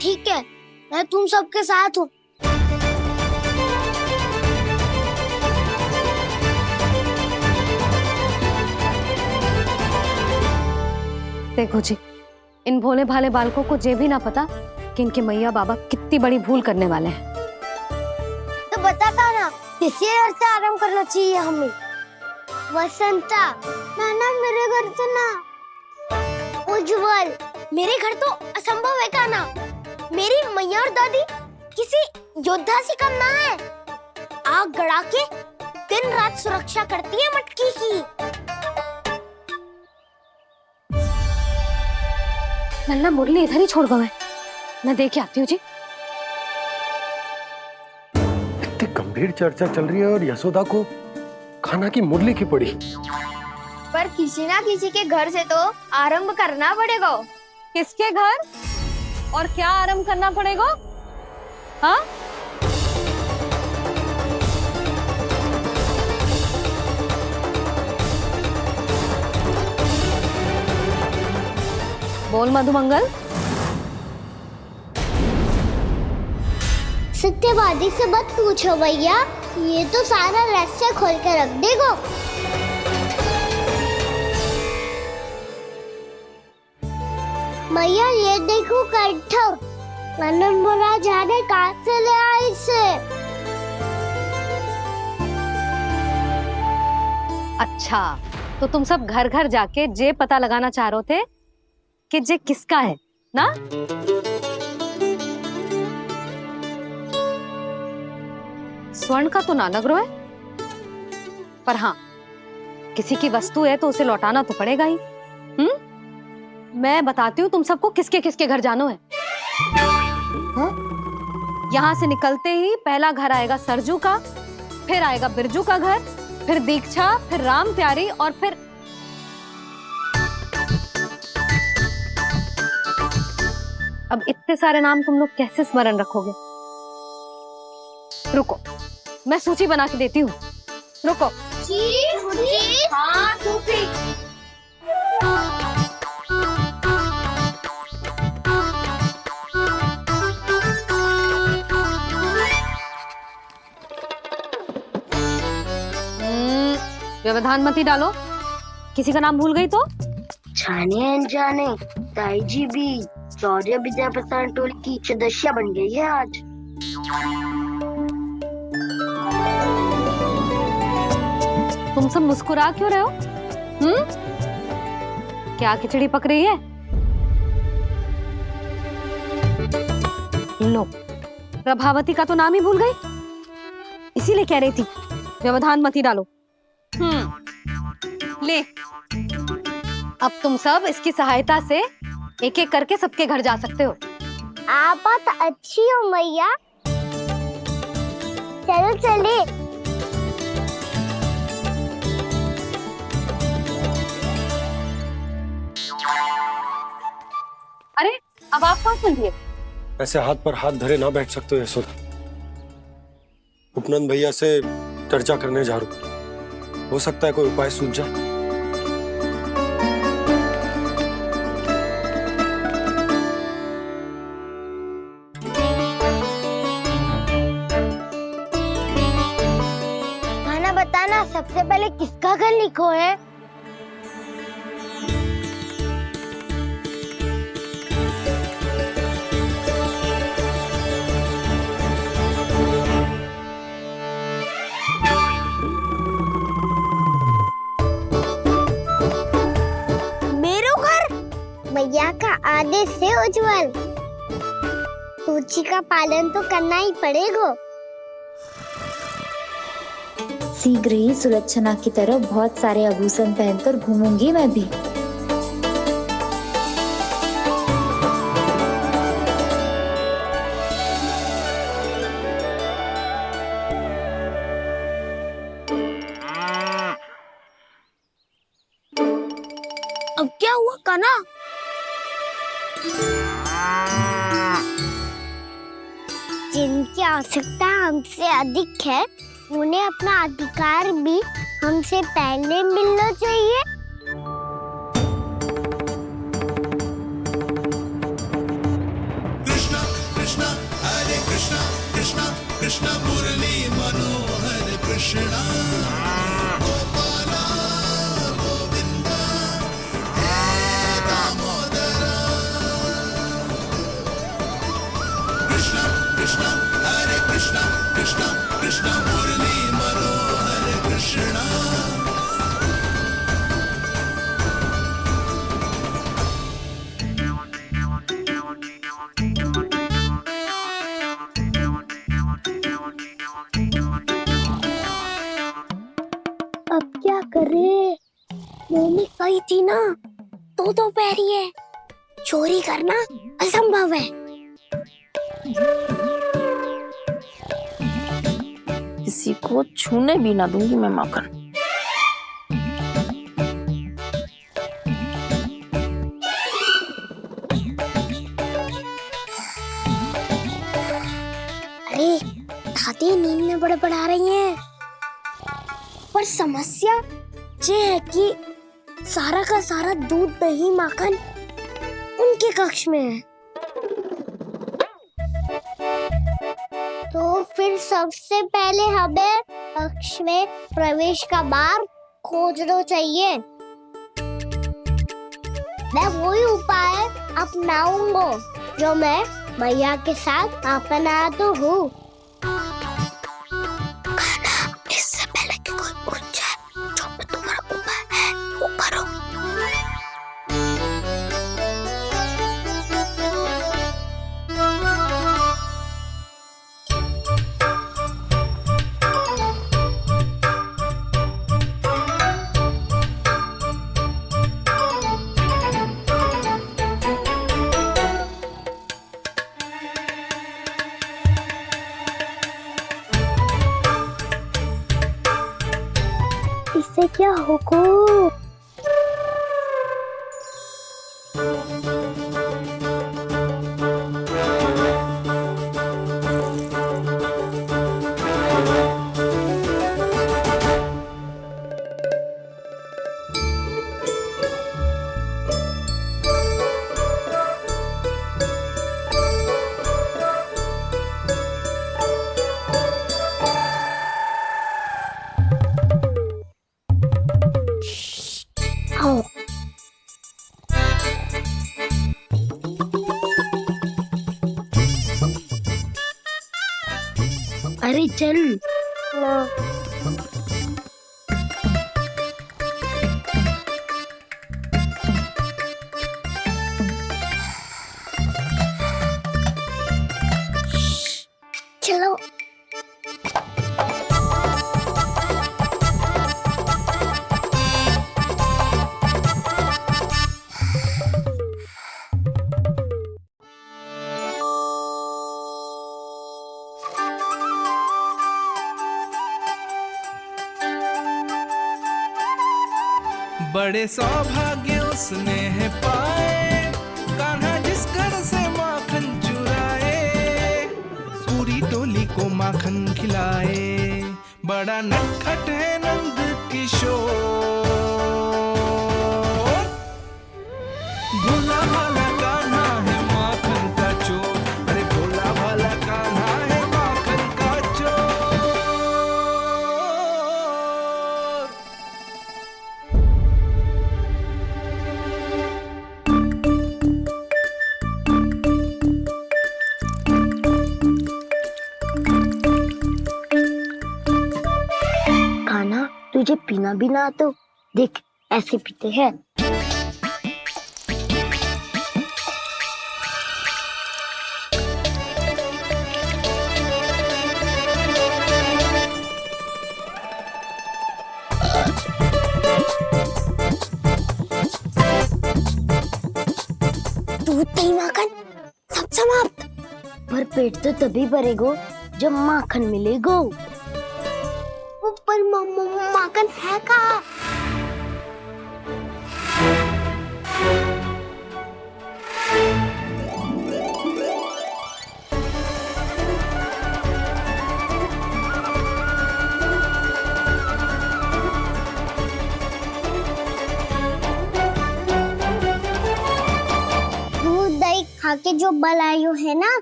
ठीक है, मैं तुम सबके साथ हूँ। देखो जी, इन भोले भाले बालकों को ये भी ना पता कि इनके मैया बाबा कितनी बड़ी भूल करने वाले हैं। तो बताता ना, किसी घर से आराम करना चाहिए हमें। वसंता, नाना मेरे घर से ना। उज्जवल, मेरे घर तो असंभव है काना। मेरी मैया और दादी किसी योद्धा से कम ना है। आग गड़ा के दिन रात सुरक्षा करती है मटकी की। नन्ना मुरली इधर ही छोड़ गए, मैं देख के आती हूँ जी। इतनी गंभीर चर्चा चल रही है और यशोदा को खाना की मुरली की पड़ी। पर किसी ना किसी के घर से तो आरंभ करना पड़ेगा। किसके घर और क्या आरंभ करना पड़ेगा? हाँ, बोल मधुमंगल। सत्यवादी से मत पूछो भैया, ये तो सारा रहस्य खोल के रख देगा। भैया ये देखो कंठा, आनंद मोरा जाने कहाँ से ले आए इसे। अच्छा, तो तुम सब घर घर जाके जे पता लगाना चाह रहे थे कि जे किसका है ना? स्वर्ण का तो ना लग रहा है, पर हाँ, किसी की वस्तु है तो उसे लौटाना तो पड़ेगा ही। मैं बताती हूँ तुम सबको किसके किसके घर जाना है। यहाँ से निकलते ही पहला घर आएगा सरजू का, फिर आएगा बिरजू का घर, फिर दीक्षा, फिर राम प्यारी और फिर अब इतने सारे नाम तुम लोग कैसे स्मरण रखोगे? रुको, मैं सूची बना के देती हूँ। रुको। हाँ, सूची। व्यवधान मत ही डालो, किसी का नाम भूल गई तो? जाने अनजाने ताई जी भी शौर्य विद्या प्रसारण टोली की सदस्य बन गई है आज। तुम सब मुस्कुरा क्यों रहे हो? क्या खिचड़ी पक रही है? लो, प्रभावती का तो नाम ही भूल गई, इसीलिए कह रही थी व्यवधान मत ही डालो। ले, अब तुम सब इसकी सहायता से एक एक करके सबके घर जा सकते हो। आप बात अच्छी हो मैया, चलो चले। अरे, अब आप कहाँ चल दिए? ऐसे हाथ पर हाथ धरे ना बैठ सकते हो यशोदा। उपनंद भैया से चर्चा करने जा रहा हूं, हो सकता है कोई उपाय सूझ जाए। खाना बताना, सबसे पहले किसका घर लिखो है? भैया का आदेश से उज्जवल, सूची का पालन तो करना ही पड़ेगा। शीघ्र ही सुलक्षणा की तरह बहुत सारे आभूषण पहनकर घूमूंगी मैं भी। अब क्या हुआ काना? जिनकी आवश्यकता हमसे अधिक है, उन्हें अपना अधिकार भी हमसे पहले मिलना चाहिए। कृष्ण अब क्या करे? मम्मी कही थी ना, तो पैरी है, चोरी करना असंभव है। किसी को छूने भी ना दूंगी मैं माखन। अरे दादी नींद में बड़बड़ा रही हैं, पर समस्या ये है कि सारा का सारा दूध दही माखन उनके कक्ष में है। तो फिर सबसे पहले हमें कक्ष में प्रवेश का मार्ग खोजना चाहिए। मैं वही उपाय अपनाऊंगा जो मैं मैया के साथ अपना तो हूँ। इससे पहले कि कोई पूछ जाए, जो भी तुम्हारा उपाय है वो करो। इससे क्या होगा? आओ। अरे चल ना। चलो। बड़े सौभाग्य उसने है पाए, कान्हा जिस घर से माखन चुराए, पूरी टोली को माखन खिलाए। बड़ा नटखट है नंद किशोर, भोला भाला कान्हा है माखन का चोर। अरे भोला भाला कान्हा है माखन का चोर। कान्हा, तुझे पीना भी ना तो देख ऐसे पीते हैं। दूध दही माखन सब समाप्त। पर पेट तो तभी भरेगो जब माखन मिलेगो। पर माखन है कहाँ? दूध दही खा के जो बल आयु है ना,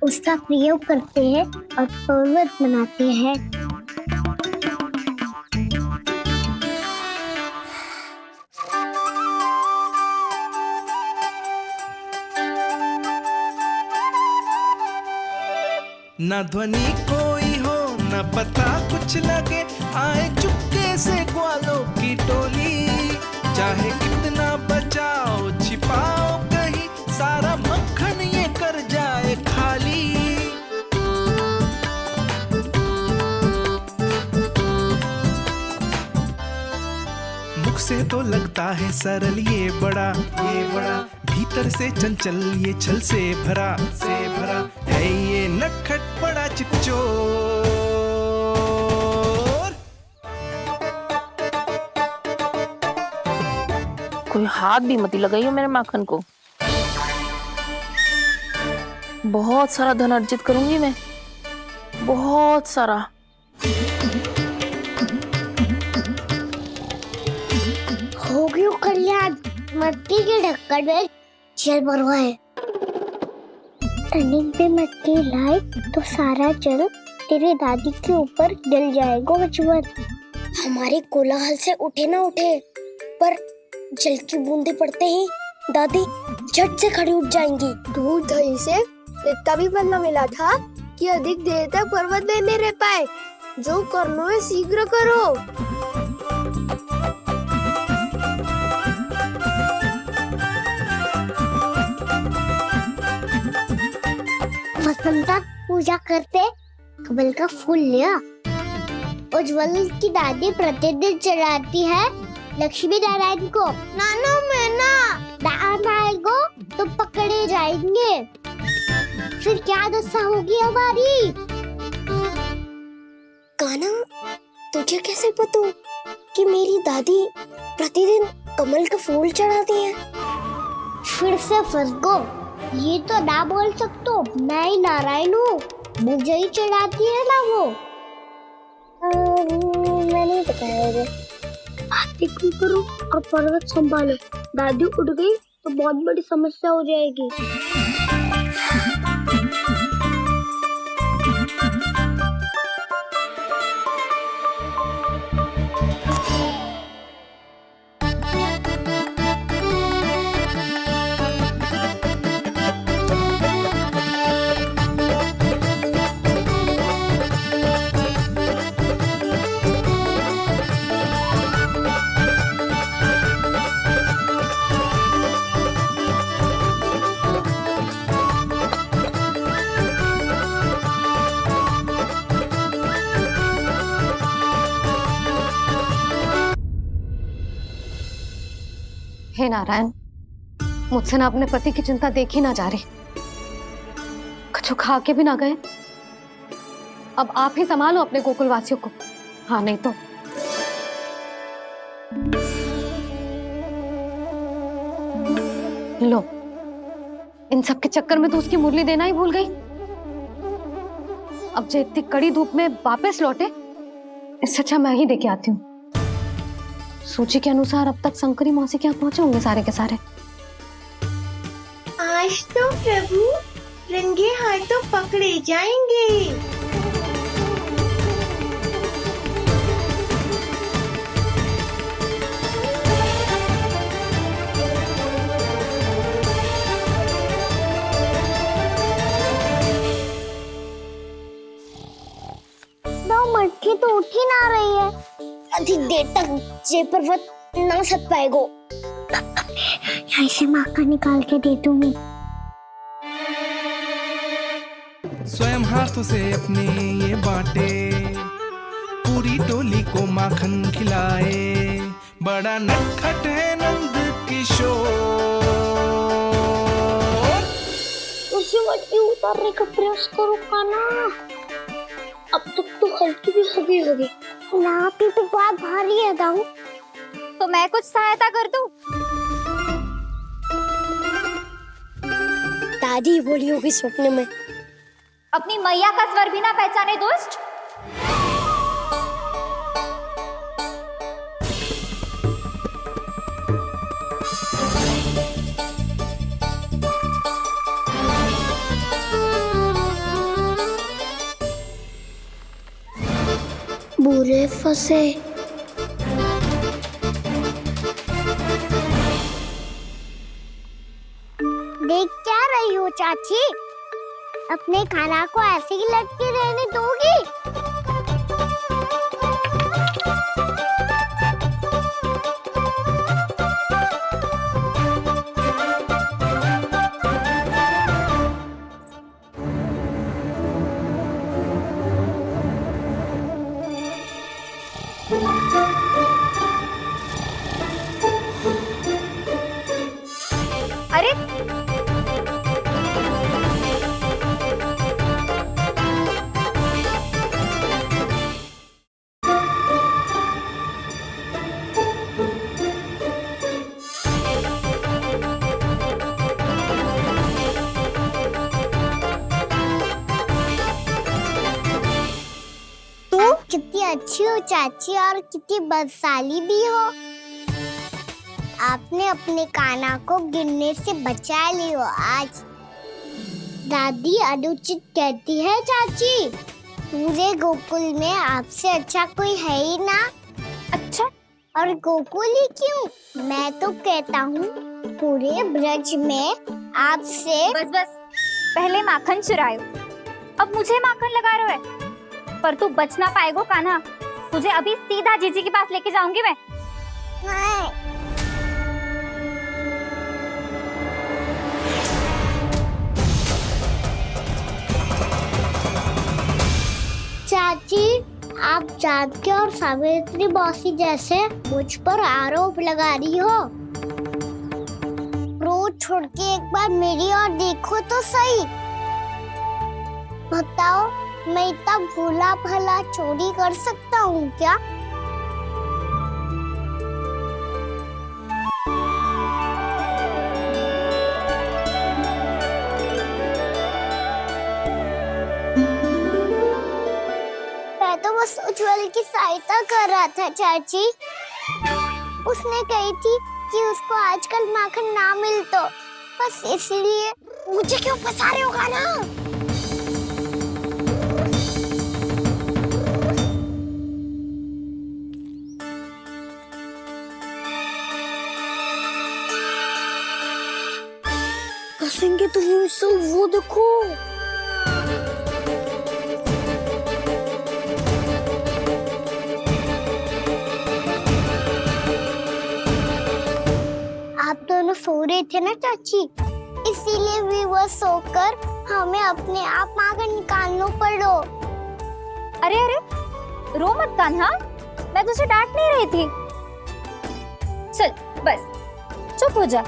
उसका प्रयोग करते हैं और पर्वत बनाते हैं। न ध्वनि कोई हो न पता कुछ लगे, आए चुपके से ग्वालों की टोली। चाहे कितना बचाओ छिपाओ कहीं, सारा मक्खन ये कर जाए खाली। मुख से तो लगता है सरल ये बड़ा भीतर से चंचल ये छल से भरा है ये नटखट बड़ा चिकचोर। कोई हाथ भी मत लगाइयो मेरे माखन को। बहुत सारा धन अर्जित करूंगी मैं, बहुत सारा। हो गयो कल्याण, मटकी के ढक्कन में जल भरवा है। टर्निंग पे मटकी लाए तो सारा जल तेरी दादी के ऊपर गिर जाएगा बचवन। हमारे कोलाहल से उठे ना उठे, पर जल की बूंदे पड़ते ही दादी झट से खड़ी उठ जाएंगी। दूध दही से इतना भी बनना मिला था कि अधिक देर तक पर्वत में नहीं रह पाए। जो करना है शीघ्र करो। वसंता पूजा करते कमल का फूल लिया। उज्ज्वल की दादी प्रतिदिन चढ़ाती है लक्ष्मी नारायण को। नानो मैं ना आएगो तो पकड़े जाएंगे। फिर क्या दशा होगी हमारी? कान्हा, तुझे कैसे पता कि मेरी दादी प्रतिदिन कमल का फूल चढ़ाती है? फिर से फंस गो। ये तो ना बोल सकतो, मैं ही नारायण हूँ, मुझे ही चढ़ाती है ना वो। मैं नहीं बताया। बातें क्यों करो और पर्वत संभालो। दादी उठ गई तो बहुत बड़ी समस्या हो जाएगी। हे नारायण, मुझसे ना अपने पति की चिंता देखी ना जा रही, कुछ खा के भी ना गए। अब आप ही संभालो अपने गोकुल वासियों को। हाँ नहीं तो लो, इन सब के चक्कर में तो उसकी मुरली देना ही भूल गई। अब जो इतनी कड़ी धूप में वापस लौटे, इससे अच्छा मैं ही देके आती हूँ। सूची के अनुसार अब तक शंकरी मौसी के यहाँ पहुंचे होंगे सारे के सारे। आज तो प्रभु रंगे हाथों पकड़े जाएंगे। मटकी तो उठ ही ना रही है। अधिक देर तक ये पर्वत ना सक पाएगो। यहाँ से मक्का निकाल के दे दूंगी। स्वयं हाथों से अपने ये बांटे, पूरी टोली को माखन खिलाए। बड़ा नटखट है नंद किशोर। उसे मटकी उतारने का प्रयास करो कान्हा। अब तक तो हल्की भी होगी। लाठी तो बहुत भारी है दाऊ। तो मैं कुछ सहायता कर दूं? दादी बोली होगी स्वप्न में। अपनी मैया का स्वर भी ना पहचाने दुष्ट। पूरे फंसे। देख क्या रही हो चाची? अपने खाना को ऐसे ही लटके रहने दोगी? अरे आप कितनी अच्छी हो चाची और कितनी बदसाली भी हो। आपने अपने काना को गिरने से बचा ली हो आज। दादी अनुचित कहती है चाची, पूरे गोकुल में आपसे अच्छा कोई है ही ना। अच्छा, और गोकुल ही क्यों, मैं तो कहता हूँ पूरे ब्रज में आपसे। बस बस, पहले माखन चुरायो, अब मुझे माखन लगा रहे हो। पर तू बच ना पाएगो कान्हा, तुझे अभी सीधा जीजी के पास लेके जाऊंगी मैं। नहीं। चाची, आप जानकी और सावित्री मौसी जैसे मुझ पर आरोप लगा रही हो। रोज छोड़ के एक बार मेरी ओर देखो तो सही। बताओ, मैं इतना भोला भला चोरी कर सकता हूँ क्या? मैं तो बस उज्जवल की सहायता कर रहा था चाची। उसने कही थी कि उसको आजकल माखन ना मिल तो बस इसलिए। मुझे क्यों फंसा रहे हो ना? फंसेंगे तो वो देखो। आप दोनों सो रहे थे ना चाची, इसीलिए भी वो सोकर हमें अपने आप माखन निकालना पड़ो। अरे अरे, रो मत कान्हा, मैं तुझे डांट नहीं रही थी। चल बस चुप हो जा।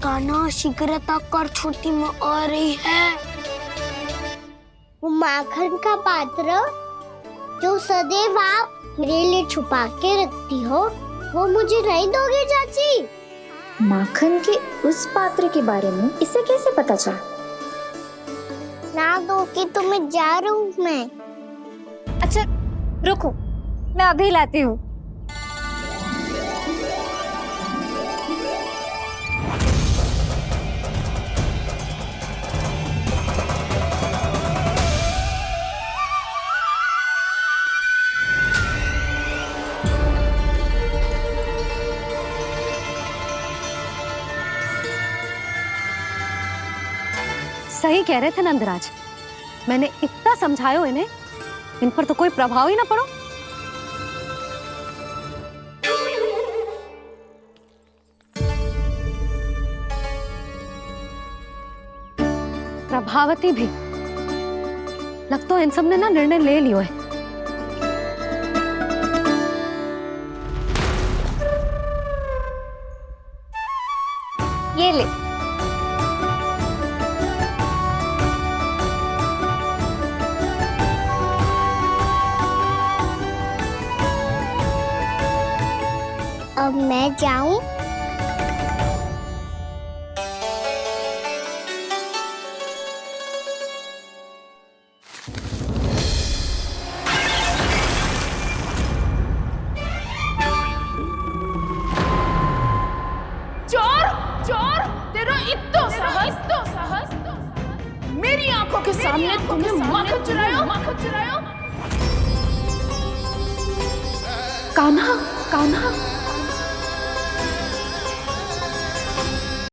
कान्हा शीघ्रता कर, छोटी में आ रही है। वो माखन का पात्र जो सदैव आप मेरे लिए छुपा के रखती हो, वो मुझे नहीं दोगे चाची? माखन के उस पात्र के बारे में इसे कैसे पता चला? ना दोगे तो मैं जा रहा हूँ मैं। अच्छा रुको, मैं अभी लाती हूँ। सही कह रहे थे नंदराज, मैंने इतना समझायो इन्हें, इन पर तो कोई प्रभाव ही ना पड़ो। प्रभावती भी लगता है इन सब ने ना निर्णय ले लियो है। ये ले। अब मैं जाऊं? सामने तुमने माखन चुराया? कान्हा, कान्हा,